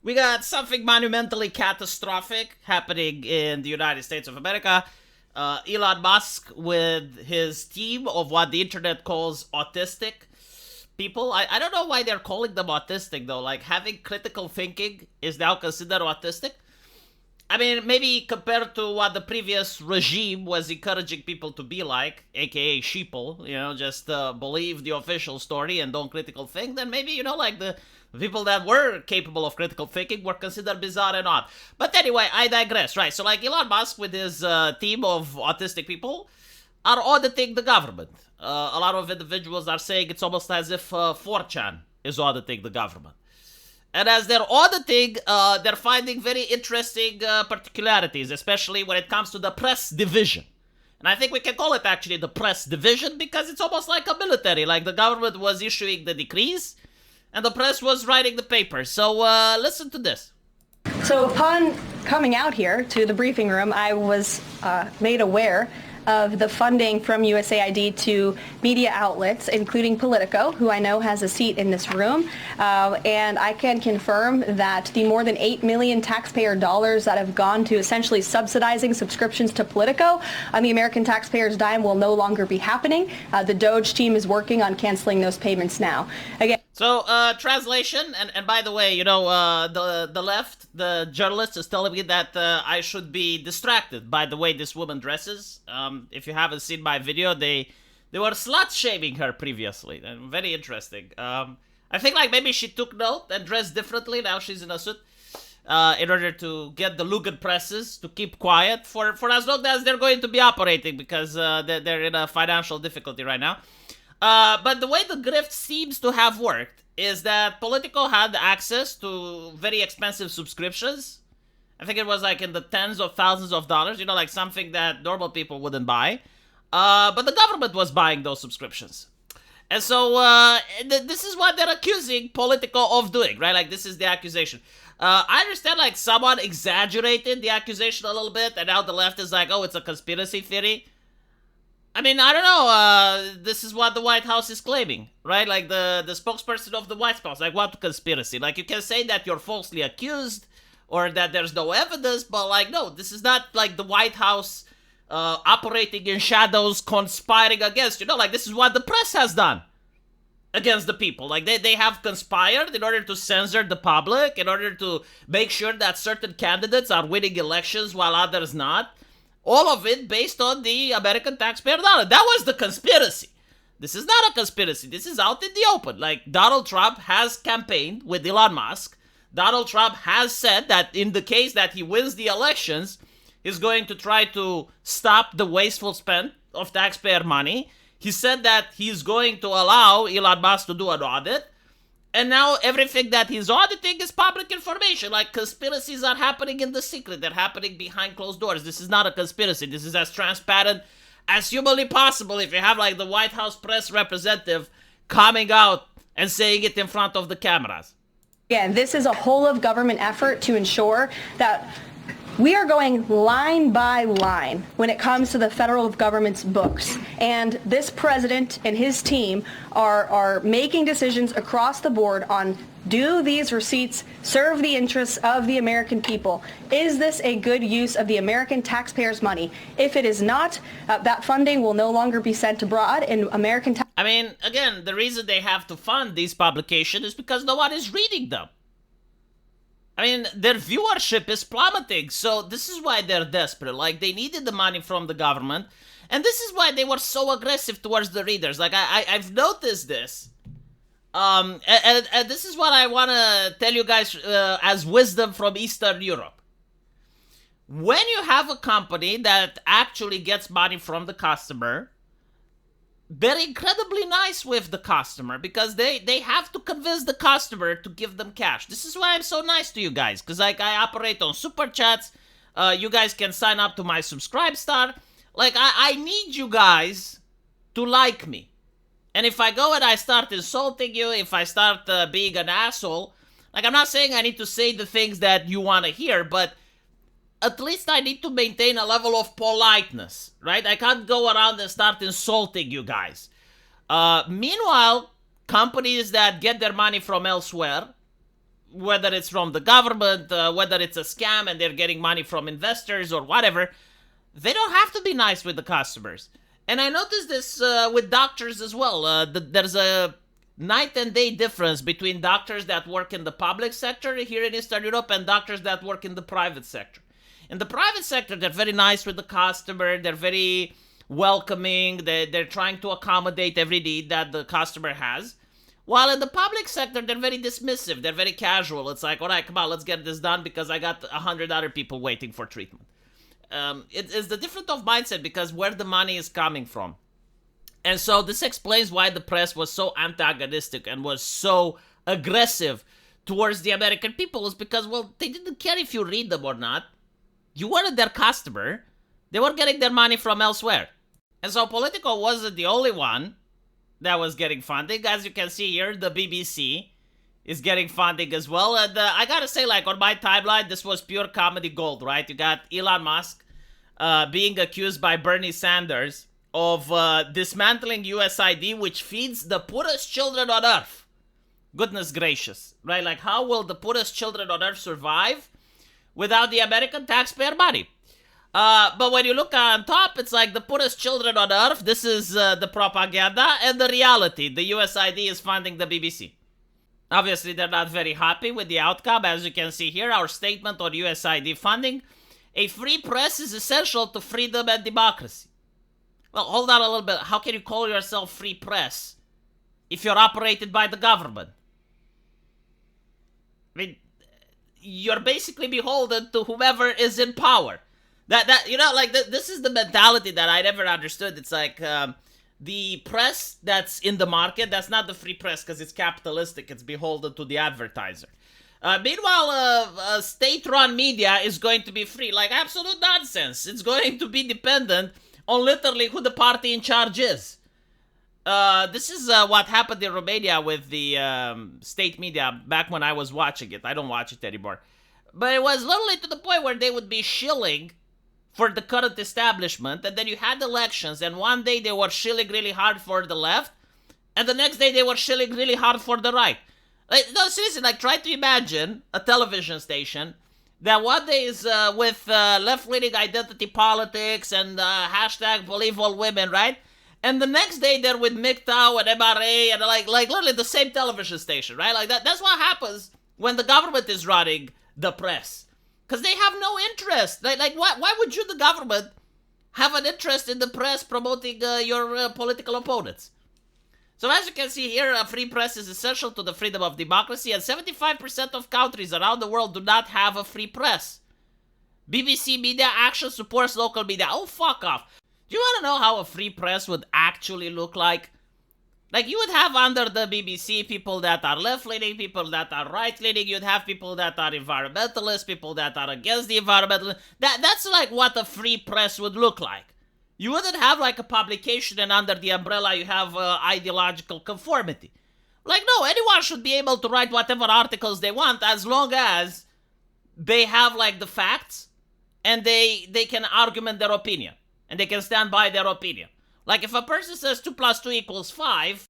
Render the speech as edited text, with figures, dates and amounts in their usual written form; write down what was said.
We got something monumentally catastrophic happening in the United States of America. Elon Musk with his team of what the internet calls autistic people. I don't know why they're calling them autistic, though. Like, having critical thinking is now considered autistic. I mean, maybe compared to what the previous regime was encouraging people to be like, aka sheeple, just believe the official story and don't critical think, then maybe, like the people that were capable of critical thinking were considered bizarre and odd. But anyway, I digress, right? So, like, Elon Musk with his team of autistic people are auditing the government. A lot of individuals are saying it's almost as if 4chan is auditing the government. And as they're auditing, they're finding very interesting particularities, especially when it comes to the press division. And I think we can call it actually the press division because it's almost like a military. Like, the government was issuing the decrees and the press was writing the papers. So listen to this. So upon coming out here to the briefing room, I was made aware of the funding from USAID to media outlets, including Politico, who I know has a seat in this room. And I can confirm that the more than $8 million taxpayer dollars that have gone to essentially subsidizing subscriptions to Politico on the American taxpayers' dime will no longer be happening. The Doge team is working on canceling those payments now. Again. So, translation, and by the way, the left, the journalist is telling me that I should be distracted by the way this woman dresses. If you haven't seen my video, they were slut-shaming her previously. Very interesting. I think, like, maybe she took note and dressed differently. Now she's in a suit in order to get the Lugan presses to keep quiet for as long as they're going to be operating because they're in a financial difficulty right now. But the way the grift seems to have worked is that Politico had access to very expensive subscriptions. I think it was like in the tens of thousands of dollars, like something that normal people wouldn't buy. But the government was buying those subscriptions. And so this is what they're accusing Politico of doing, right? Like, this is the accusation. I understand, like, someone exaggerated the accusation a little bit, and now the left is like, oh, it's a conspiracy theory. I mean, I don't know, this is what the White House is claiming, right? Like, the spokesperson of the White House, like, what conspiracy? Like, you can say that you're falsely accused, or that there's no evidence, but, like, no, this is not, like, the White House operating in shadows, conspiring against, like, this is what the press has done against the people. Like, they have conspired in order to censor the public, in order to make sure that certain candidates are winning elections while others not. All of it based on the American taxpayer dollar. That was the conspiracy. This is not a conspiracy. This is out in the open. Like, Donald Trump has campaigned with Elon Musk. Donald Trump has said that in the case that he wins the elections, he's going to try to stop the wasteful spend of taxpayer money. He said that he's going to allow Elon Musk to do an audit. And now everything that he's auditing is public information. Like, conspiracies are happening in the secret. They're happening behind closed doors. This is not a conspiracy. This is as transparent as humanly possible if you have, like, the White House press representative coming out and saying it in front of the cameras. Again, this is a whole of government effort to ensure that we are going line by line when it comes to the federal government's books. And this president and his team are making decisions across the board on, do these receipts serve the interests of the American people? Is this a good use of the American taxpayers' money? If it is not, that funding will no longer be sent abroad in American tax. I mean, again, the reason they have to fund these publications is because no one is reading them. I mean, their viewership is plummeting, so this is why they're desperate. Like, they needed the money from the government, and this is why they were so aggressive towards the readers. Like, I've noticed this. And this is what I want to tell you guys as wisdom from Eastern Europe. When you have a company that actually gets money from the customer, they're incredibly nice with the customer because they have to convince the customer to give them cash. This is why I'm so nice to you guys, because, like, I operate on super chats. You guys can sign up to my subscribe star. Like, I need you guys to like me. And if I go and I start insulting you, if I start being an asshole, like, I'm not saying I need to say the things that you want to hear, but at least I need to maintain a level of politeness, right? I can't go around and start insulting you guys. Meanwhile, companies that get their money from elsewhere whether it's from the government, whether it's a scam and they're getting money from investors or whatever, they don't have to be nice with the customers. And I noticed this with doctors as well. There's a night and day difference between doctors that work in the public sector here in Eastern Europe and doctors that work in the private sector. In the private sector, they're very nice with the customer. They're very welcoming. They're trying to accommodate every need that the customer has. While in the public sector, they're very dismissive. They're very casual. It's like, all right, come on, let's get this done because I got 100 other people waiting for treatment. It is the difference of mindset because where the money is coming from. And so this explains why the press was so antagonistic and was so aggressive towards the American people, is because, well, they didn't care if you read them or not. You weren't their customer. They were getting their money from elsewhere. And so Politico wasn't the only one that was getting funding. As you can see here, the BBC is getting funding as well. And I gotta say, like, on my timeline, this was pure comedy gold, right? You got Elon Musk being accused by Bernie Sanders of dismantling USAID, which feeds the poorest children on earth. Goodness gracious, right? Like, how will the poorest children on earth survive without the American taxpayer money? But when you look on top, it's like the poorest children on earth. This is the propaganda, and the reality. The USAID is funding the BBC. Obviously, they're not very happy with the outcome. As you can see here, our statement on USAID funding. A free press is essential to freedom and democracy. Well, hold on a little bit. How can you call yourself free press if you're operated by the government? I mean, you're basically beholden to whomever is in power. This is the mentality that I never understood. It's like the press that's in the market, that's not the free press because it's capitalistic. It's beholden to the advertiser. Meanwhile, state-run media is going to be free. Like, absolute nonsense. It's going to be dependent on literally who the party in charge is. This is what happened in Romania with the state media back when I was watching it. I don't watch it anymore. But it was literally to the point where they would be shilling for the current establishment, and then you had elections, and one day they were shilling really hard for the left, and the next day they were shilling really hard for the right. Like, no, seriously, like, try to imagine a television station that one day is with left-leaning identity politics and hashtag believe all women, right? And the next day they're with MGTOW and MRA and like literally the same television station, right? Like that's what happens when the government is running the press. Because they have no interest. Like why would you, the government, have an interest in the press promoting your political opponents? So as you can see here, a free press is essential to the freedom of democracy, and 75% of countries around the world do not have a free press. BBC Media Action supports local media. Oh, fuck off. Do you want to know how a free press would actually look like? Like, you would have under the BBC people that are left-leaning, people that are right-leaning, you'd have people that are environmentalists, people that are against the environmental. That's like what a free press would look like. You wouldn't have like a publication and under the umbrella you have ideological conformity. Like, no, anyone should be able to write whatever articles they want as long as they have like the facts and they can argument their opinion and they can stand by their opinion. Like, if a person says 2 + 2 = 5,